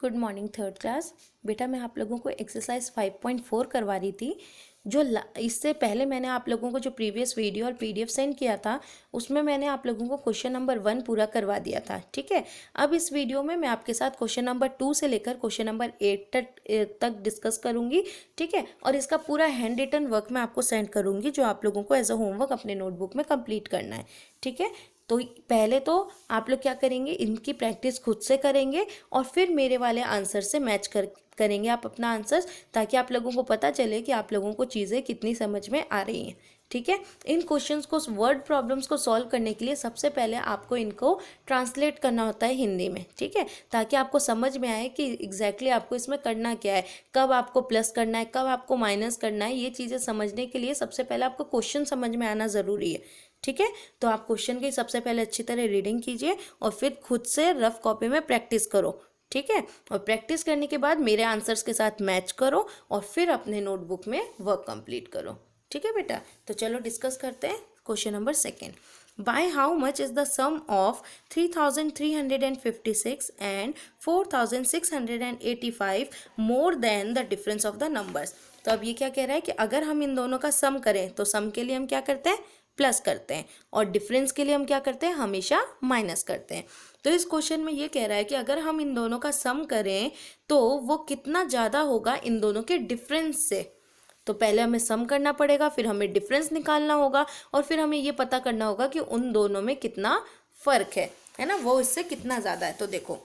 Good morning third class. बेटा मैं आप लोगों को एक्सरसाइज 5.4 करवा रही थी। जो इससे पहले मैंने आप लोगों को जो प्रीवियस वीडियो और पीडीएफ सेंड किया था उसमें मैंने आप लोगों को क्वेश्चन नंबर 1 पूरा करवा दिया था। ठीक है, अब इस वीडियो में मैं आपके साथ क्वेश्चन नंबर 2 से लेकर क्वेश्चन नंबर 8 तक डिस्कस करूंगी। ठीक है, और इसका पूरा हैंड रिटन वर्क मैं आपको सेंड करूंगी जो आप लोगों को एज अ होमवर्क अपने नोटबुक में कंप्लीट करना है। ठीक है, तो पहले तो आप लोग क्या करेंगे, इनकी प्रैक्टिस खुद से करेंगे और फिर मेरे वाले आंसर से मैच करेंगे आप अपना आंसर, ताकि आप लोगों को पता चले कि आप लोगों को चीज़ें कितनी समझ में आ रही हैं। ठीक है, इन क्वेश्चंस को, वर्ड प्रॉब्लम्स को सॉल्व करने के लिए सबसे पहले आपको इनको ट्रांसलेट करना होता है हिंदी में। ठीक है, ताकि आपको समझ में आए कि एग्जैक्टली आपको इसमें करना क्या है, कब आपको प्लस करना है, कब आपको माइनस करना है। ये चीज़ें समझने के लिए सबसे पहले आपको क्वेश्चन समझ में आना ज़रूरी है। ठीक है, तो आप क्वेश्चन की सबसे पहले अच्छी तरह रीडिंग कीजिए और फिर खुद से रफ कॉपी में प्रैक्टिस करो। ठीक है, और प्रैक्टिस करने के बाद मेरे आंसर्स के साथ मैच करो और फिर अपने नोटबुक में वर्क कंप्लीट करो। ठीक है बेटा, तो चलो डिस्कस करते हैं question number 2। By how much is the sum of 3,356 and 4,685 more than the difference of the numbers? तो अब ये क्या कह रहा है कि अगर हम इन दोनों का सम करें तो सम के लिए हम क्या करते हैं, प्लस करते हैं, और डिफरेंस के लिए हम क्या करते हैं, हमेशा माइनस करते हैं। तो इस क्वेश्चन में ये कह रहा है कि अगर हम इन दोनों का सम करें तो वो कितना ज़्यादा होगा इन दोनों के डिफरेंस से। तो पहले हमें सम करना पड़ेगा, फिर हमें डिफरेंस निकालना होगा और फिर हमें ये पता करना होगा कि उन दोनों में कितना फ़र्क है ना, वो इससे कितना ज़्यादा है। तो देखो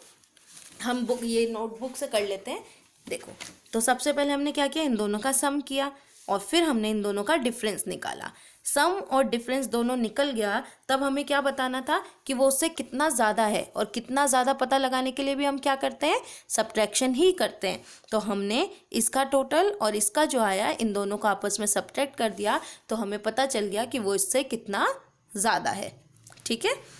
हम ये नोटबुक से कर लेते हैं। देखो, तो सबसे पहले हमने क्या किया, इन दोनों का सम किया और फिर हमने इन दोनों का डिफरेंस निकाला। सम और डिफरेंस दोनों निकल गया, तब हमें क्या बताना था कि वो उससे कितना ज़्यादा है, और कितना ज़्यादा पता लगाने के लिए भी हम क्या करते हैं, सब्ट्रैक्शन ही करते हैं। तो हमने इसका टोटल और इसका जो आया इन दोनों को आपस में सब्ट्रैक्ट कर दिया, तो हमें पता चल गया कि वो इससे कितना ज़्यादा है। ठीक है,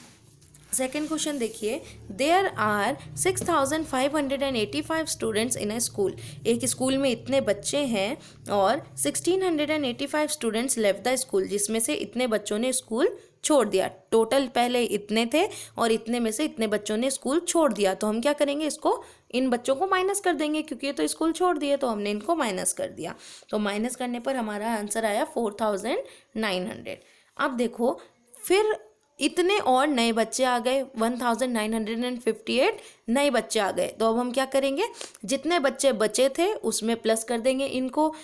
सेकेंड क्वेश्चन देखिए, there are 6,585 students in a school. एक स्कूल में इतने बच्चे हैं और 1,685 स्टूडेंट्स लेफ्ट द स्कूल, जिसमें से इतने बच्चों ने स्कूल छोड़ दिया। टोटल पहले इतने थे और इतने में से इतने बच्चों ने स्कूल छोड़ दिया। तो हम क्या करेंगे, इसको, इन बच्चों को माइनस कर देंगे, क्योंकि ये तो स्कूल छोड़ दिए, तो हमने इनको माइनस कर दिया। तो माइनस करने पर हमारा आंसर आया 4,900। अब देखो, फिर इतने और नए बच्चे आ गए, 1958 नए बच्चे आ गए। तो अब हम क्या करेंगे, जितने बच्चे बचे थे उसमें प्लस कर देंगे इनको।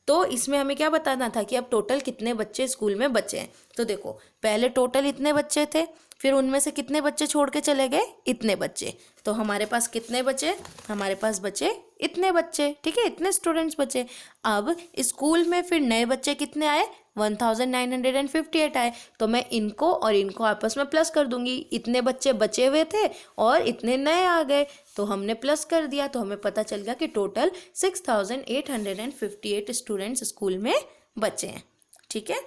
तो इसमें हमें क्या बताना था कि अब टोटल कितने बच्चे स्कूल में बचे हैं। तो देखो, पहले टोटल इतने बच्चे थे, फिर उनमें से कितने बच्चे छोड़ के चले गए, इतने बच्चे। तो हमारे पास कितने बचे, हमारे पास बचे इतने बच्चे। ठीक है, इतने स्टूडेंट्स बचे। अब स्कूल में फिर नए बच्चे कितने आए, 1958 आए। तो मैं इनको और इनको आपस में प्लस कर दूंगी, इतने बच्चे बचे हुए थे और इतने नए आ गए, तो हमने प्लस कर दिया। तो हमें पता चल गया कि टोटल 6,858 स्टूडेंट्स स्कूल में बचे हैं। ठीक है,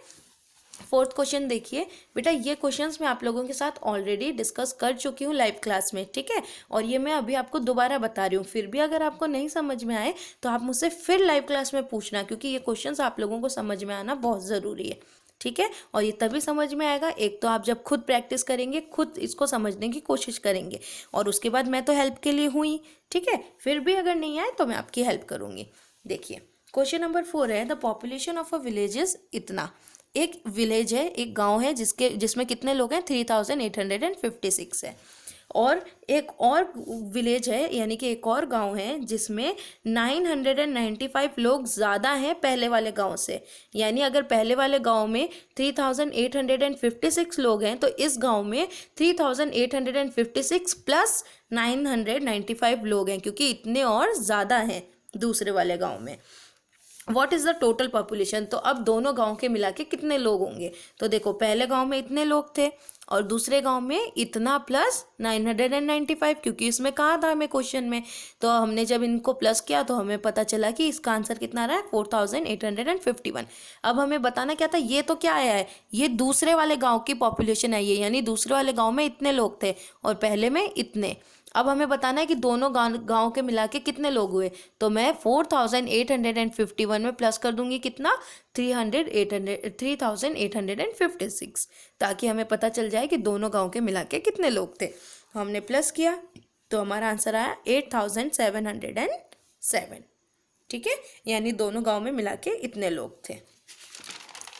फोर्थ क्वेश्चन देखिए बेटा, ये क्वेश्चंस मैं आप लोगों के साथ ऑलरेडी डिस्कस कर चुकी हूँ लाइव क्लास में। ठीक है, और ये मैं अभी आपको दोबारा बता रही हूँ। फिर भी अगर आपको नहीं समझ में आए तो आप मुझसे फिर लाइव क्लास में पूछना, क्योंकि ये क्वेश्चंस आप लोगों को समझ में आना बहुत ज़रूरी है। ठीक है, और ये तभी समझ में आएगा, एक तो आप जब खुद प्रैक्टिस करेंगे, खुद इसको समझने की कोशिश करेंगे, और उसके बाद मैं तो हेल्प के लिए हुई। ठीक है, फिर भी अगर नहीं आए तो मैं आपकी हेल्प करूँगी। देखिए, क्वेश्चन नंबर 4 है, the population of a village is इतना। एक विलेज है, एक गांव है जिसमें कितने लोग हैं, 3,856 है। और एक और विलेज है, यानी कि एक और गांव है जिसमें 995 लोग ज़्यादा हैं पहले वाले गांव से। यानी अगर पहले वाले गांव में 3,856 लोग हैं तो इस गांव में 3,856 प्लस 995 लोग हैं, क्योंकि इतने और ज़्यादा हैं दूसरे वाले गांव में। What is the total population. तो अब दोनों गांव के मिला के कितने लोग होंगे। तो देखो, पहले गांव में इतने लोग थे और दूसरे गांव में इतना प्लस 995, क्योंकि इसमें कहा था हमें क्वेश्चन में। तो हमने जब इनको प्लस किया तो हमें पता चला कि इसका आंसर कितना रहा है, 4,851। अब हमें बताना क्या था, ये तो क्या आया है, ये दूसरे वाले गाँव की पॉपुलेशन आई है, यानी दूसरे वाले गाँव में इतने लोग थे और पहले में इतने। अब हमें बताना है कि दोनों गांव के मिला के कितने लोग हुए। तो मैं 4,851 में प्लस कर दूंगी कितना, 3,856, ताकि हमें पता चल जाए कि दोनों गांव के मिला के कितने लोग थे। हमने प्लस किया तो हमारा आंसर आया 8707। ठीक है, यानी दोनों गांव में मिला के इतने लोग थे।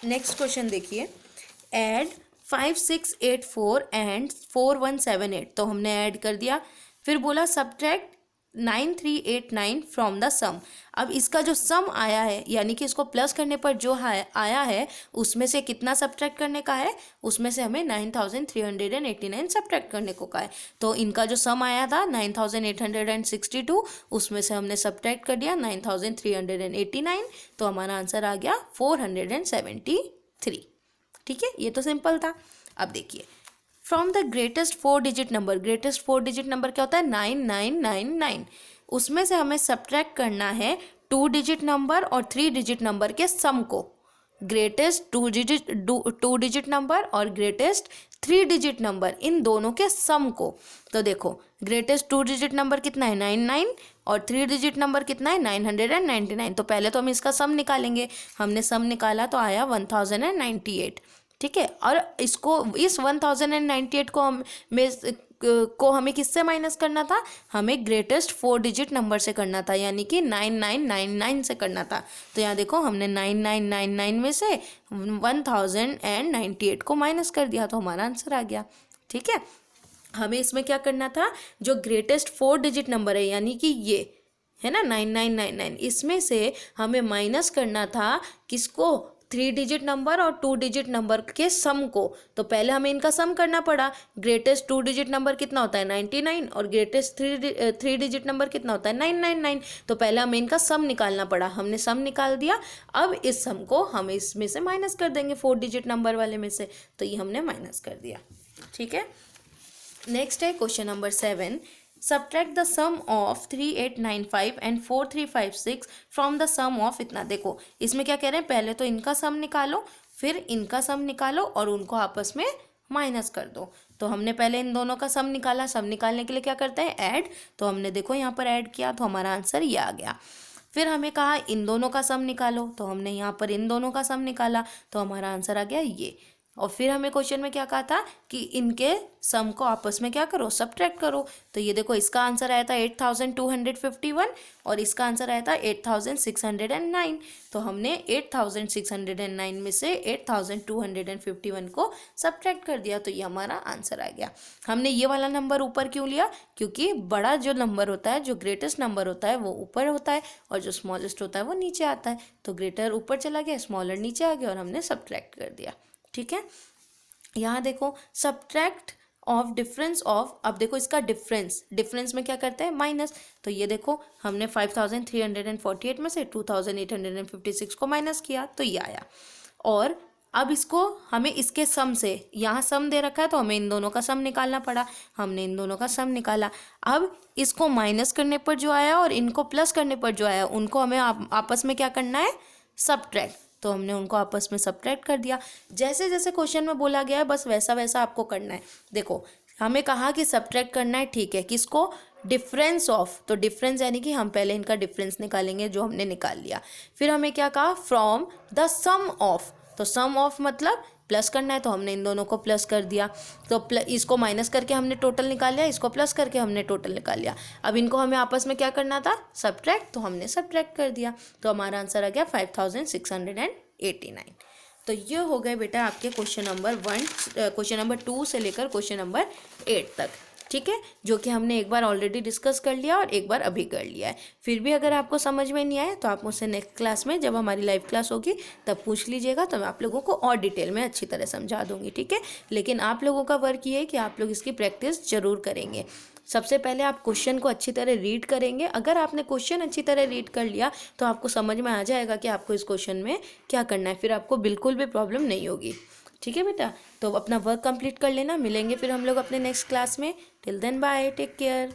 नेक्स्ट क्वेश्चन देखिए, ऐड 5684 एंड 4178, तो हमने ऐड कर दिया। फिर बोला सब्ट्रैक्ट 9389 फ्रॉम द सम। अब इसका जो सम आया है, यानी कि इसको प्लस करने पर जो आया है उसमें से कितना सब्ट्रैक्ट करने का है, उसमें से हमें 9389 सब्ट्रैक्ट करने को कहा है। तो इनका जो सम आया था 9862, उसमें से हमने सब्ट्रैक्ट कर दिया 9389, तो हमारा आंसर आ गया 473। ठीक है, ये तो सिंपल था। अब देखिए, from the greatest 4 digit number, greatest 4 digit number क्या होता है, 9999, उसमें से हमें सब्ट्रैक्ट करना है 2 डिजिट नंबर और 3 डिजिट नंबर के सम को। ग्रेटेस्ट 2 डिजिट नंबर और ग्रेटेस्ट 3 डिजिट नंबर, इन दोनों के सम को। तो देखो, ग्रेटेस्ट 2 डिजिट नंबर कितना है 99 और 3 डिजिट नंबर कितना है 999। तो पहले तो हम इसका सम निकालेंगे। हमने सम निकाला तो आया 1098। ठीक है, और इसको, इस 1098 को हमें किससे माइनस करना था, हमें ग्रेटेस्ट 4 डिजिट नंबर से करना था, यानी कि 9999 से करना था। तो यहाँ देखो, हमने 9999 में से 1098 को माइनस कर दिया, तो हमारा आंसर आ गया। ठीक है, हमें इसमें क्या करना था, जो ग्रेटेस्ट 4 डिजिट नंबर है, यानी कि ये है ना 9999, इसमें से हमें माइनस करना था किसको, 3 डिजिट नंबर और 2 डिजिट नंबर के सम को। तो पहले हमें इनका सम करना पड़ा। ग्रेटेस्ट 2 डिजिट नंबर कितना होता है 99 और ग्रेटेस्ट 3 डिजिट नंबर कितना होता है 999। तो पहले हमें इनका सम निकालना पड़ा, हमने सम निकाल दिया। अब इस सम को हम इसमें से माइनस कर देंगे 4 डिजिट नंबर वाले में से, तो ये हमने माइनस कर दिया। ठीक है, नेक्स्ट है question number 7, subtract the sum of 3895 and 4356 from the sum of इतना। देखो, इसमें क्या कह रहे हैं, पहले तो इनका सम निकालो, फिर इनका सम निकालो और उनको आपस में माइनस कर दो। तो हमने पहले इन दोनों का सम निकाला। सम निकालने के लिए क्या करते हैं, ऐड। तो हमने देखो यहाँ पर ऐड किया, तो हमारा आंसर ये आ गया। फिर हमें कहा इन दोनों का सम निकालो, तो हमने यहाँ पर इन दोनों का सम निकाला, तो हमारा आंसर आ गया ये। और फिर हमें क्वेश्चन में क्या कहा था कि इनके सम को आपस में क्या करो, सब्ट्रैक्ट करो। तो ये देखो, इसका आंसर आया था 8251 और इसका आंसर आया था 8609। तो हमने 8609 में से 8251 को सब्ट्रैक्ट कर दिया, तो ये हमारा आंसर आ गया। हमने ये वाला नंबर ऊपर क्यों लिया, क्योंकि बड़ा जो नंबर होता है, जो ग्रेटेस्ट नंबर होता है, वो ऊपर होता है और जो स्मॉलेस्ट होता है वो नीचे आता है। तो ग्रेटर ऊपर चला गया, स्मॉलर नीचे आ गया और हमने सब्ट्रैक्ट कर दिया। ठीक है, यहाँ देखो, सब्ट्रैक्ट ऑफ डिफरेंस ऑफ। अब देखो, इसका डिफरेंस में क्या करते हैं, माइनस। तो ये देखो, हमने 5348 में से 2856 को माइनस किया, तो ये आया। और अब इसको हमें इसके सम से, यहाँ सम दे रखा है तो हमें इन दोनों का सम निकालना पड़ा। हमने इन दोनों का सम निकाला। अब इसको माइनस करने पर जो आया और इनको प्लस करने पर जो आया, उनको हमें आपस में क्या करना है, सब्ट्रैक्ट। तो हमने उनको आपस में सब्ट्रैक्ट कर दिया। जैसे जैसे क्वेश्चन में बोला गया है, बस वैसा वैसा आपको करना है। देखो, हमें कहा कि सब्ट्रैक्ट करना है, ठीक है, किसको, डिफरेंस ऑफ। तो डिफरेंस यानी कि हम पहले इनका डिफरेंस निकालेंगे, जो हमने निकाल लिया। फिर हमें क्या कहा, फ्रॉम द सम ऑफ। तो सम ऑफ मतलब प्लस करना है, तो हमने इन दोनों को प्लस कर दिया। तो इसको माइनस करके हमने टोटल निकाल लिया, इसको प्लस करके हमने टोटल निकाल लिया। अब इनको हमें आपस में क्या करना था, सब्ट्रैक्ट। तो हमने सब्ट्रैक्ट कर दिया, तो हमारा आंसर आ गया 5689। तो ये हो गए बेटा आपके क्वेश्चन नंबर 2 से लेकर क्वेश्चन नंबर 8 तक। ठीक है, जो कि हमने एक बार ऑलरेडी डिस्कस कर लिया और एक बार अभी कर लिया है। फिर भी अगर आपको समझ में नहीं आया तो आप मुझसे नेक्स्ट क्लास में, जब हमारी लाइव क्लास होगी तब पूछ लीजिएगा, तो मैं आप लोगों को और डिटेल में अच्छी तरह समझा दूंगी। ठीक है, लेकिन आप लोगों का वर्क ये है कि आप लोग इसकी प्रैक्टिस जरूर करेंगे। सबसे पहले आप क्वेश्चन को अच्छी तरह रीड करेंगे। अगर आपने क्वेश्चन अच्छी तरह रीड कर लिया तो आपको समझ में आ जाएगा कि आपको इस क्वेश्चन में क्या करना है, फिर आपको बिल्कुल भी प्रॉब्लम नहीं होगी। ठीक है बेटा, तो अपना वर्क कंप्लीट कर लेना। मिलेंगे फिर हम लोग अपने नेक्स्ट क्लास में। Till then bye, take care.